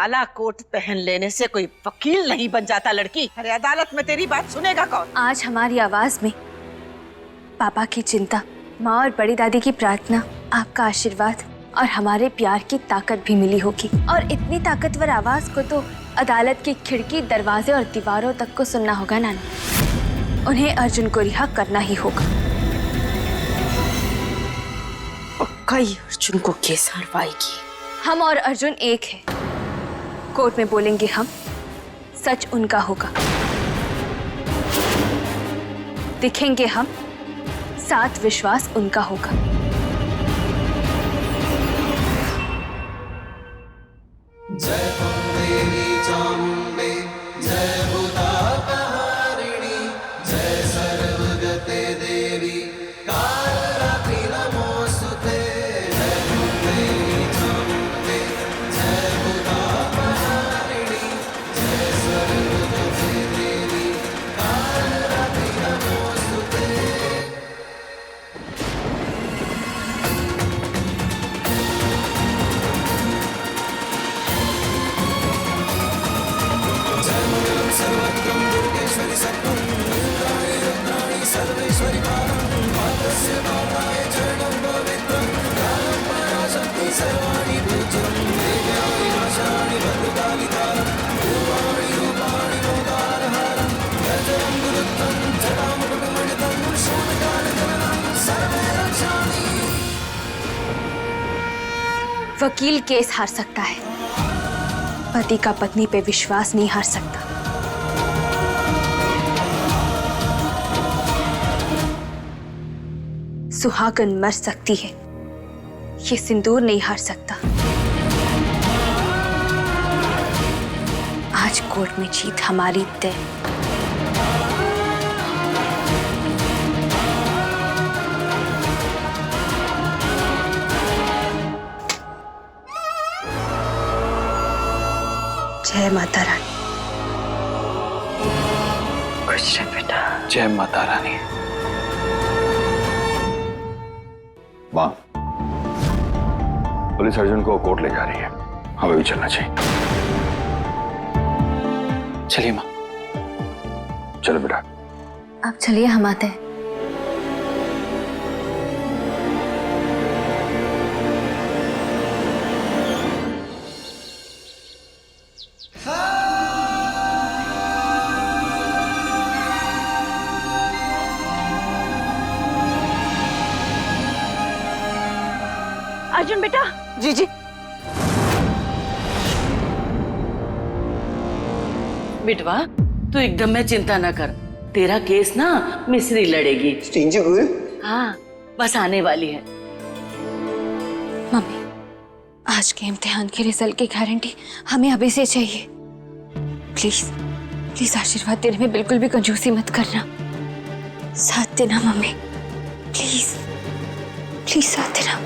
काला कोट पहन लेने से कोई वकील नहीं बन जाता लड़की। अरे अदालत में तेरी बात सुनेगा कौन? आज हमारी आवाज में पापा की चिंता, माँ और बड़ी दादी की प्रार्थना, आपका आशीर्वाद और हमारे प्यार की ताकत भी मिली होगी। और इतनी ताकतवर आवाज को तो अदालत की खिड़की, दरवाजे और दीवारों तक को सुनना होगा नानी। उन्हें अर्जुन को रिहा करना ही होगा। पक्का ही अर्जुन को केस हरवाएगी। हम और अर्जुन एक है। कोर्ट में बोलेंगे हम, सच उनका होगा। दिखेंगे हम, साथ विश्वास उनका होगा। जय देवी चामुंडे, जय भूतापहारिणी, जय सर्वगते देवी कालरात्रि नमोस्तुते। जय देवी चामुंडे, जय भूतापहारिणी, जय सर्वगते देवी कालरात्रि नमोस्तुते। सर्वत्रं दुर्गेश्वरि सत्त्वं रुद्राणि रुद्राणि सर्वेश्वरि पारं पात्रस्य पात्राय चरणं पवित्रं ज्ञानं पराशक्ति सर्वाणि पूज्यं देव्यानि नाशानि भद्रकालिकालं रूपाणि रूपाणि मोदारहारं गजं गुरुत्वं जटामुकुटमणितं शूलकालकरणं सर्वे रक्षामि। वकील केस हार सकता है, पति का पत्नी पे विश्वास नहीं हार सकता। सुहागन मर सकती है, ये सिंदूर नहीं हार सकता। आज कोर्ट में जीत हमारी तय। जय माता रानी। खुश रह बेटा। जय माता रानी। माँ, पुलिस अर्जुन को कोर्ट ले जा रही है, हमें भी चलना चाहिए। चलिए माँ। चलो बेटा। आप चलिए, हम आते हैं। अर्जुन बेटा। जी जी। बिटवा, तू एकदम में चिंता न कर, तेरा केस ना मिस्री लड़ेगी। हाँ, बस आने वाली है। मम्मी, आज के इम्तिहान के रिजल्ट की गारंटी हमें अभी से चाहिए। प्लीज प्लीज आशीर्वाद देने में बिल्कुल भी कंजूसी मत करना। साथ देना मम्मी, प्लीज प्लीज साथ देना।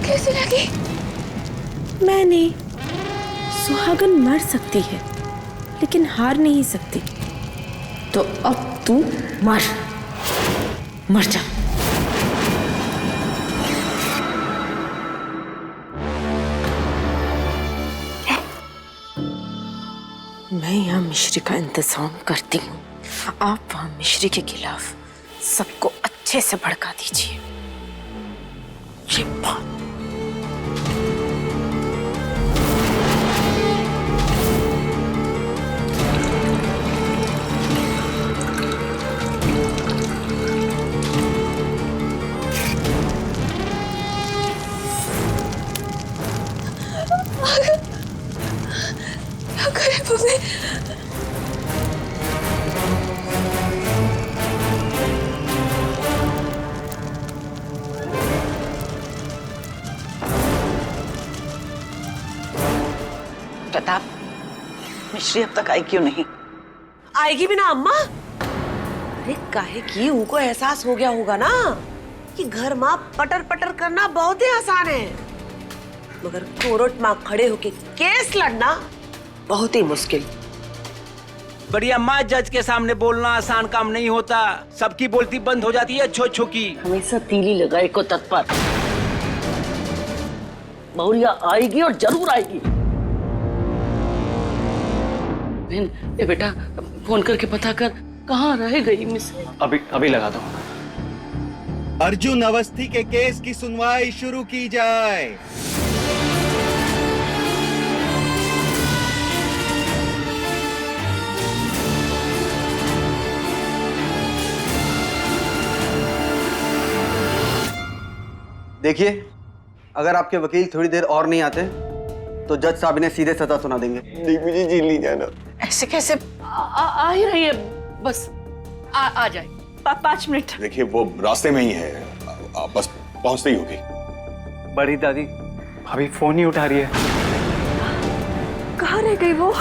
कैसे लगी? मैंने सुहागन मर सकती है लेकिन हार नहीं सकती, तो अब तू मर जा। मैं यहाँ मिश्री का इंतजाम करती हूँ, आप वहाँ मिश्री के खिलाफ सबको अच्छे से भड़का दीजिए। ये बात क्या करें मम्मी? प्रताप, मिश्री अब तक आई क्यों नहीं? आएगी भी ना अम्मा। अरे काहे की उनको एहसास हो गया होगा ना कि घर माँ पटर पटर करना बहुत ही आसान है, मगर कोर्ट माँ खड़े होके केस लड़ना बहुत ही मुश्किल। बड़ी अम्मा, जज के सामने बोलना आसान काम नहीं होता। सबकी बोलती बंद हो जाती है अच्छो अच्छो की। हमेशा तीली लगाए को तत्पर। बहुरिया आएगी और जरूर आएगी। बहन, ए बेटा, फोन करके पता कर कहाँ रह गई मिश्री। अभी लगा दो। अर्जुन अवस्थी के केस की सुनवाई शुरू की जाए। देखिए, अगर आपके वकील थोड़ी देर और नहीं आते तो जज साहब इन्हें सीधे सजा सुना देंगे। मुझे जेल नहीं जाना। ऐसे कैसे? आ ही रही है, बस आ जाए। 5 मिनट। देखिए, वो रास्ते में ही है, आप बस पहुंचते ही होगी। बड़ी दादी भाभी फोन नहीं उठा रही है। कहाँ रह गई वो?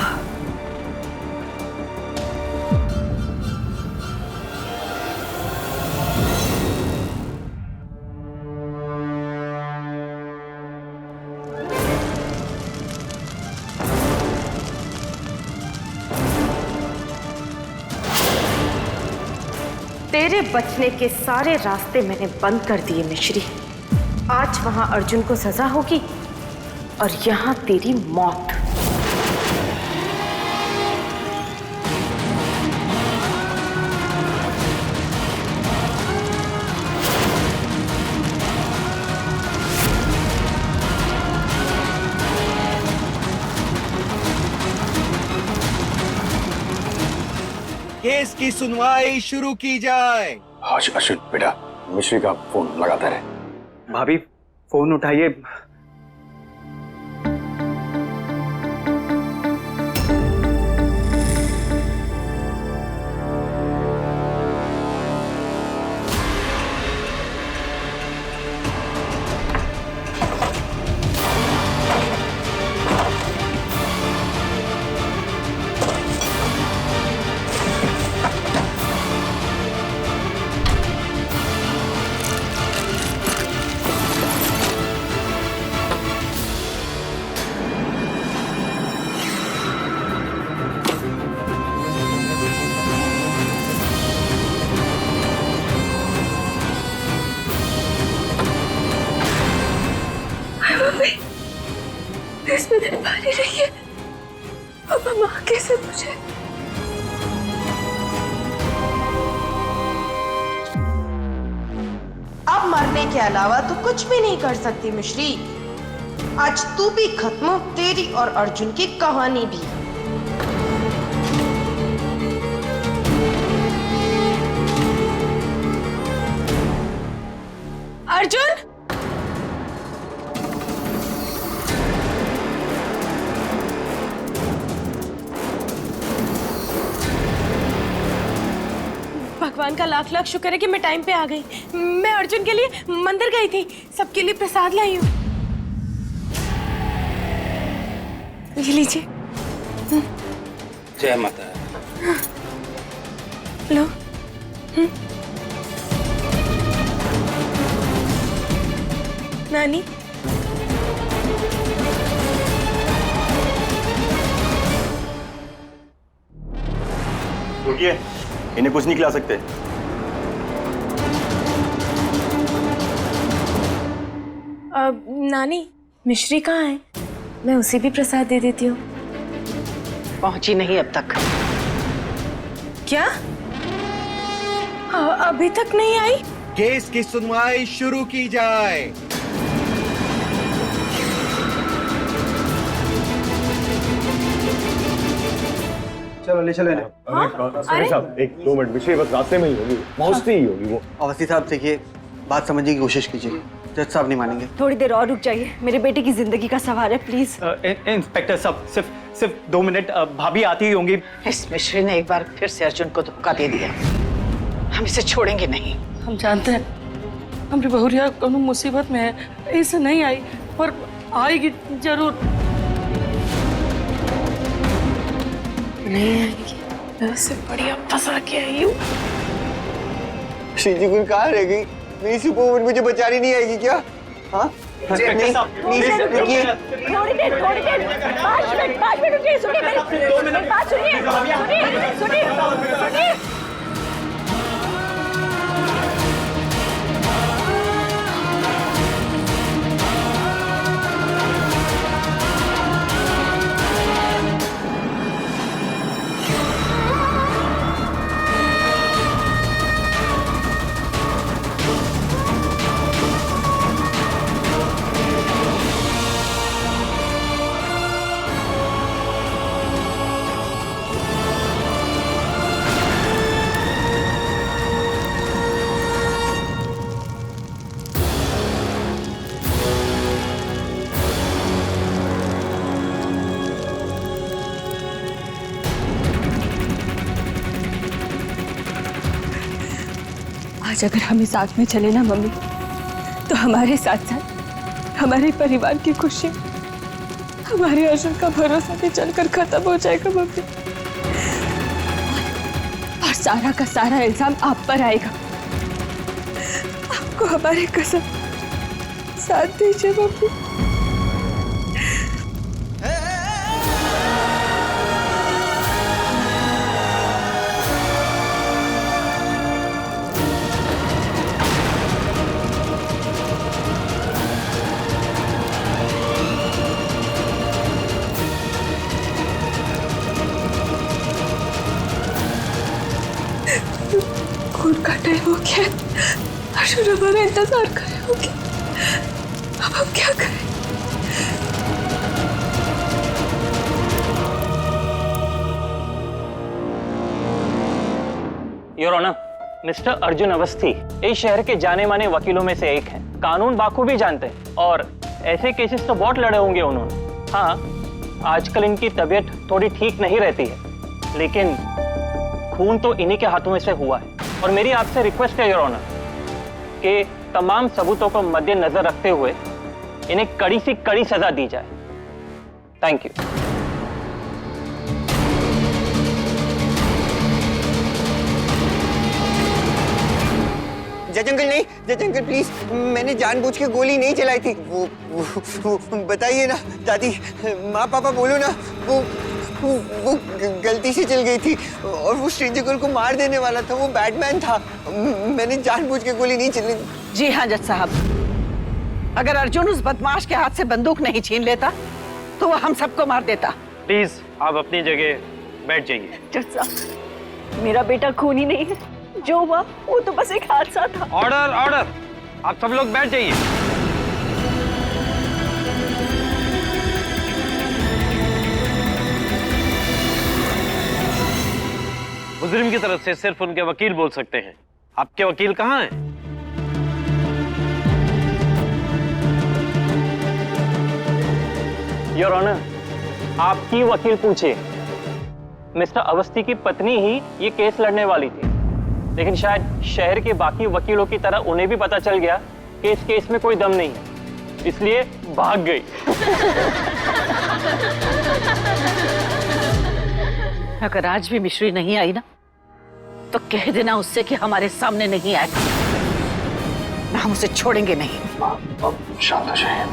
तेरे बचने के सारे रास्ते मैंने बंद कर दिए मिश्री। आज वहां अर्जुन को सजा होगी और यहां तेरी मौत। केस की सुनवाई शुरू की जाए। अश्विन बेटा, मिश्री का फोन लगाता रहे। भाभी फोन उठाइए। इसमें दिल भारी रही है। अब हम कैसे पूछे? अब मरने के अलावा तू कुछ भी नहीं कर सकती मिश्री। आज तू भी खत्म, तेरी और अर्जुन की कहानी भी। अर्जुन! भगवान का लाख लाख शुक्र है कि मैं टाइम पे आ गई। मैं अर्जुन के लिए मंदिर गई थी, सबके लिए प्रसाद लाई हूँ। ये लीजिए। जय माता। लो। नानी, रुकिए, इन्हें कुछ नहीं खिला सकते। नानी, मिश्री कहाँ है? मैं उसे भी प्रसाद दे देती हूँ। पहुंची नहीं अब तक। क्या? अभी तक नहीं आई? केस की सुनवाई शुरू की जाए। चलो ले चले। साहब 1-2 मिनट, मिश्री बस रास्ते में ही होगी, पहुंचती ही होगी वो। अवस्थी साहब देखिए, बात समझने की कोशिश कीजिए, जज साहब नहीं मानेंगे। थोड़ी देर और रुक जाइए, मेरे बेटे की जिंदगी का सवाल है, प्लीज। इंस्पेक्टर साहब सिर्फ 2 मिनट, भाभी आती ही होंगी। इस मिश्री ने एक बार फिर से अर्जुन को धोखा दे दिया। हम इसे छोड़ेंगे नहीं। हम जानते हैं हमारी बहुरिया कोनो मुसीबत में है, ऐसे नहीं आई पर आएगी जरूर। नहीं आएगी, मैं उसे बढ़िया फंसा के आई हूँ। श्रीजी गुल कहाँ रह गई? मेरी सुपर मुझे बचानी नहीं आएगी क्या? हाँ? थोड़ी देर 5 मिनट रुकिए, सुनिए मेरी बात सुनिए। आज अगर हम इस आग में चले ना मम्मी, तो हमारे साथ साथ हमारे परिवार की खुशी, हमारे अर्जुन का भरोसा भी चलकर खत्म हो जाएगा मम्मी। और सारा का सारा इल्जाम आप पर आएगा। आपको हमारे कसम साथ दीजिए मम्मी। खून का टाइम हो गया, अर्जुन हमारा इंतजार कर रहे होंगे। अब हम क्या करें? Your honour, mister Arjun Awasthi इस शहर के जाने माने वकीलों में से एक हैं। कानून बाखूबी जानते हैं और ऐसे केसेस तो बहुत लड़े होंगे उन्होंने। हाँ, आजकल इनकी तबीयत थोड़ी ठीक नहीं रहती है, लेकिन खून तो इन्हीं के हाथों में से हुआ है। और मेरी आपसे रिक्वेस्ट है योर ऑनर कि तमाम सबूतों को मद्देनजर रखते हुए इन्हें कड़ी से कड़ी सजा दी जाए। Thank you. जज अंकल नहीं, जज अंकल प्लीज, मैंने जानबूझ के गोली नहीं चलाई थी। वो बताइए ना दादी, माँ पापा बोलो ना, वो गलती से चल गई थी और वो श्रीजी गुल को मार देने वाला था। वो बैटमैन था, मैंने जानबूझ के गोली नहीं चली। जी हाँ जज साहब, अगर अर्जुन उस बदमाश के हाथ से बंदूक नहीं छीन लेता तो वो हम सबको मार देता। प्लीज आप अपनी जगह बैठ जाइए। जज साहब, मेरा बेटा खून ही नहीं है, जो हुआ वो तो बस एक हादसा था। ऑर्डर ऑर्डर, आप सब लोग बैठ जाइए। मुजरिम की तरफ से सिर्फ उनके वकील बोल सकते हैं। आपके वकील कहाँ हैं? योर ऑनर, आपकी वकील पूछिए। मिस्टर अवस्थी की पत्नी ही ये केस लड़ने वाली थी, लेकिन शायद शहर के बाकी वकीलों की तरह उन्हें भी पता चल गया कि इस केस में कोई दम नहीं है, इसलिए भाग गई। अगर आज भी मिश्री नहीं आई ना, तो कह देना उससे कि हमारे सामने नहीं आए, हम उसे छोड़ेंगे नहीं। अब शांत हो जाइए।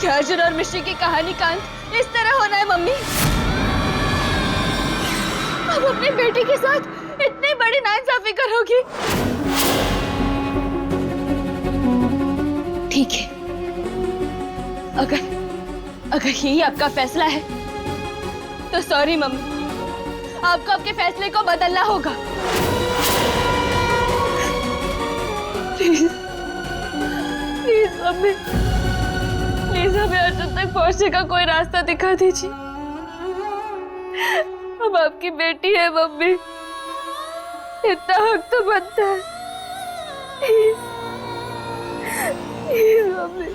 क्या अर्जुन और मिश्री की कहानी का अंत इस तरह होना है मम्मी? अब अपने बेटे के साथ इतनी बड़ी नाइंसाफी करोगी? ठीक है, अगर यही आपका फैसला है तो सॉरी मम्मी, आपको आपके फैसले को बदलना होगा। प्लीज प्लीज मम्मी, प्लीज हमें अर्जुन तक पहुंचने का कोई रास्ता दिखा दीजिए। अब आपकी बेटी है मम्मी, इतना हक तो बनता है। Please please mummy.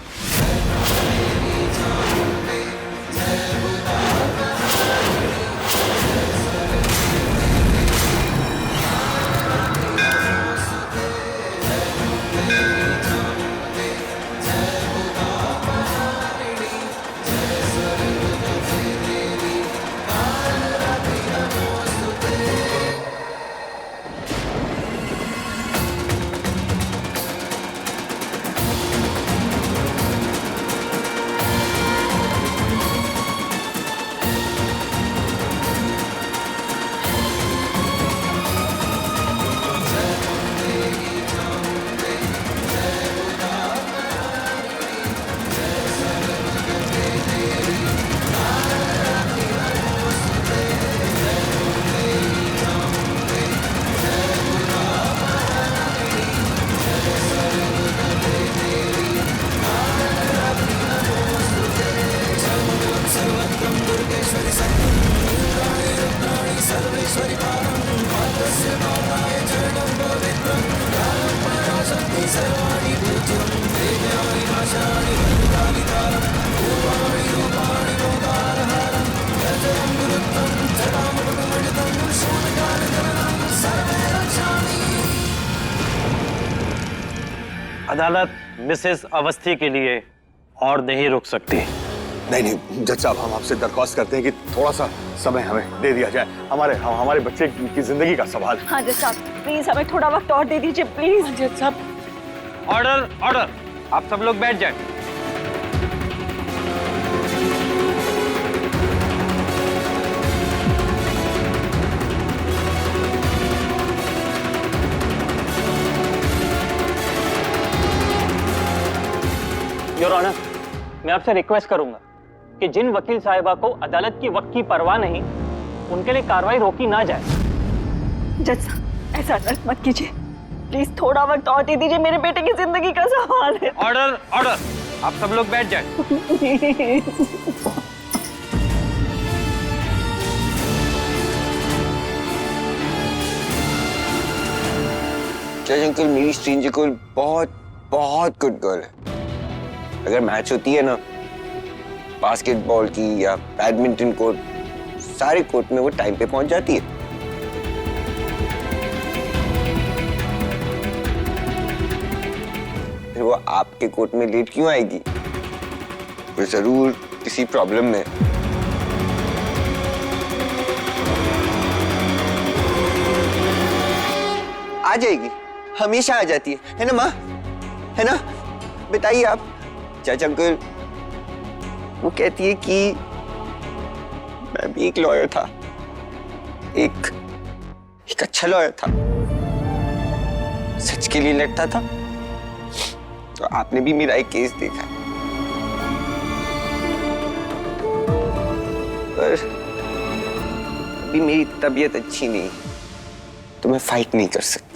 अदालत मिसेस अवस्थी के लिए और नहीं रुक सकती। नहीं नहीं जज साहब, हम आपसे दरख्वास्त करते हैं कि थोड़ा सा समय हमें दे दिया जाए। हमारे बच्चे की जिंदगी का सवाल है। हाँ जज साहब, प्लीज हमें थोड़ा वक्त और दे दीजिए प्लीज। जज साहब, ऑर्डर ऑर्डर, आप सब लोग बैठ जाएं। योर ऑनर, मैं आपसे रिक्वेस्ट करूंगा कि जिन वकील साहिबा को अदालत की वक्त की परवाह नहीं, उनके लिए कार्रवाई रोकी ना जाए। जज साहब, ऐसा मत कीजिए प्लीज, थोड़ा वक्त और दे दीजिए, मेरे बेटे की जिंदगी का सवाल है। ऑर्डर ऑर्डर, आप सब लोग बैठ जाएं। जज अंकल, मेरी स्ट्रेंजर को बहुत बहुत गुड गर्ल है। अगर मैच होती है ना, बास्केटबॉल की या बैडमिंटन कोर्ट, सारे कोर्ट में वो टाइम पे पहुंच जाती है। फिर वो आपके कोर्ट में लेट क्यों आएगी? वो जरूर किसी प्रॉब्लम में। आ जाएगी, हमेशा आ जाती है ना माँ, है ना? बताइए आप। जज अंकल, वो कहती है कि मैं भी एक लॉयर था, एक अच्छा लॉयर था, सच के लिए लड़ता था। तो आपने भी मेरा एक केस देखा है, पर अभी मेरी तबीयत अच्छी नहीं, तो मैं फाइट नहीं कर सकता।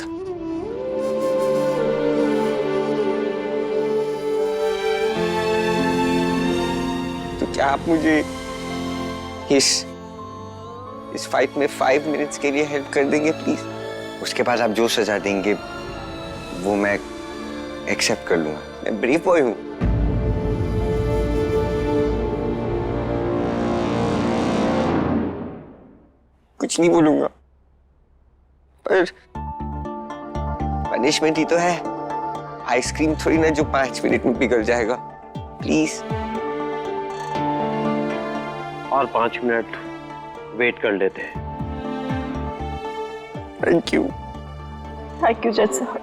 क्या आप मुझे इस फाइट में 5 मिनट्स के लिए हेल्प कर देंगे प्लीज? उसके बाद आप जो सजा देंगे वो मैं एक्सेप्ट कर लूंगा। मैं ब्रीफ बॉय हूं। कुछ नहीं बोलूंगा, पर पनिशमेंट ही तो है, आइसक्रीम थोड़ी ना जो 5 मिनट में पिघल जाएगा। प्लीज। और 5 मिनट वेट कर लेते हैं। Thank you. थैंक यू जज साहब।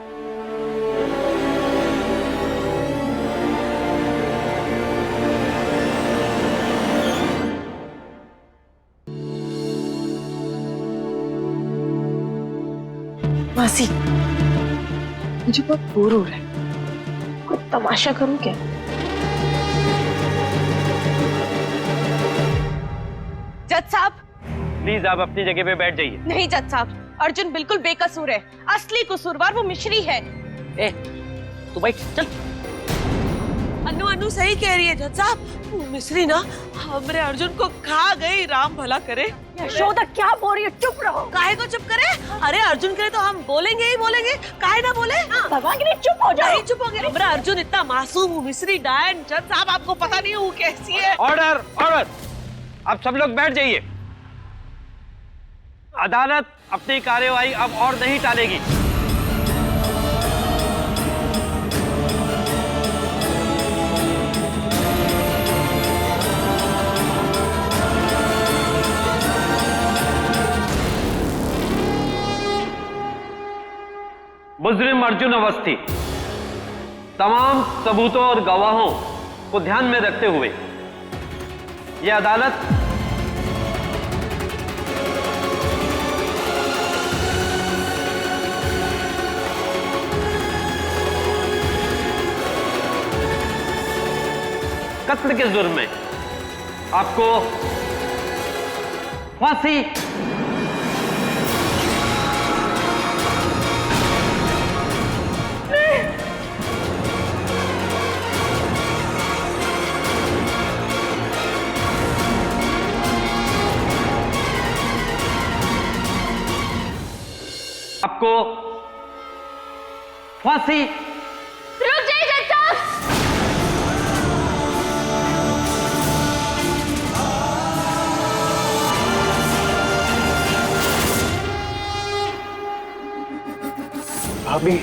मासी, मुझे बहुत बोर हो रहा है, कुछ तमाशा करूं क्या? जज साहब, प्लीज आप अपनी जगह पे बैठ जाइए। नहीं जज साहब, अर्जुन बिल्कुल बेकसूर है, असली कसूरवार वो मिश्री है। ए, तू बैठ, चल। अनु सही कह रही है जज साहब, वो मिश्री ना हमरे अर्जुन को खा गई। राम भला करे। यशोदा क्या बोल रही है? चुप रहो। काहे को चुप करे? अरे अर्जुन करे तो हम बोलेंगे ही बोलेंगे, काहे ना बोले? भगवान के लिए चुप हो जाओ। नहीं चुप हो गए। हमारा अर्जुन इतना मासूम, मिश्री डायन। जज साहब आपको पता नहीं वो कैसी है। ऑर्डर ऑर्डर, आप सब लोग बैठ जाइए। अदालत अपनी कार्यवाही अब और नहीं टालेगी। मुजरिम अर्जुन अवस्थी तमाम सबूतों और गवाहों को ध्यान में रखते हुए यह अदालत कत्ल के जुर्म में आपको फांसी आपको फांसी। रुक जाइए जज साहब। भाभी